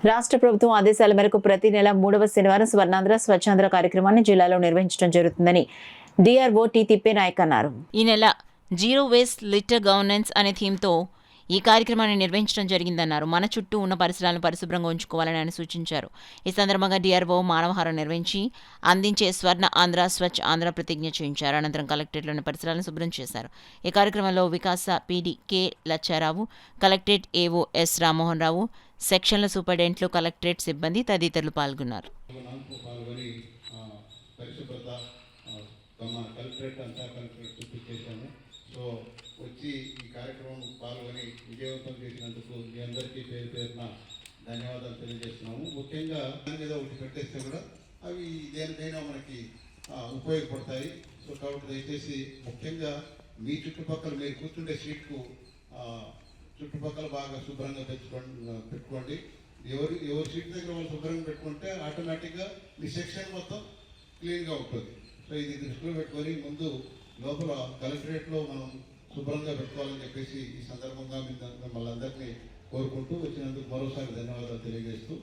రాష్ట్ర ప్రభుత్వం ఆదేశాల మేరకు ప్రతి నెల 3వ శనివారం స్వర్ణాంధ్ర స్వచ్ఛాంధ్ర కార్యక్రమాన్ని జిల్లాలో నిర్వహించడం జరుగుతుందని డిఆర్ఓ టి తిప్పేనాయక్ అన్నారు. ఈ నెల జీరో వేస్ట్ లిటర్ గవర్నెన్స్ అనే థీమ్తో ఈ కార్యక్రమాన్ని నిర్వహించడం జరిగిందన్నారు. మన చుట్టూ ఉన్న పరిసరాలను పరిశుభ్రంగా ఉంచుకోవాలని ఆయన సూచించారు. ఈ సందర్భంగా డిఆర్ఓ మానవహారం నిర్వహించి అందించే స్వర్ణ ఆంధ్ర స్వచ్ఛ ఆంధ్ర ప్రతిజ్ఞ చేయించారు. అనంతరం కలెక్టరేట్లోని పరిసరాలను శుభ్రం చేశారు. ఈ కార్యక్రమంలో Vikasa PD K Lachcharao, collectorate AO S Rammohan Rao, సెక్షన్ల సూపరింటెండెంట్లు, కలెక్టరేట్ సిబ్బంది తదితరులు పాల్గొన్నారు. వచ్చి ఈ కార్యక్రమం పాల్గొని విజయవంతం చేసినందుకు మీ అందరికీ పేరు పేరున ధన్యవాదాలు తెలియజేస్తున్నాము. ముఖ్యంగా ఏదో ఒకటి పెట్టేస్తే కూడా అవి దేనికైనా మనకి ఉపయోగపడతాయి. సో కాబట్టి దయచేసి ముఖ్యంగా మీ చుట్టుపక్కల మీరు కూర్చుండే సీట్కు చుట్టుపక్కల బాగా శుభ్రంగా పెట్టుకోండి. ఎవరి సీట్ దగ్గర వాళ్ళు శుభ్రంగా పెట్టుకుంటే ఆటోమేటిక్గా మీ సెక్షన్ మొత్తం క్లీన్గా ఉంటుంది. సో ఇది దృష్టిలో పెట్టుకొని ముందు లోపల కలెక్టరేట్లో మనం శుభ్రంగా పెట్టుకోవాలని చెప్పేసి ఈ సందర్భంగా మిమ్మల్ని అందరినీ కోరుకుంటూ వచ్చినందుకు మరోసారి ధన్యవాదాలు తెలియజేస్తూ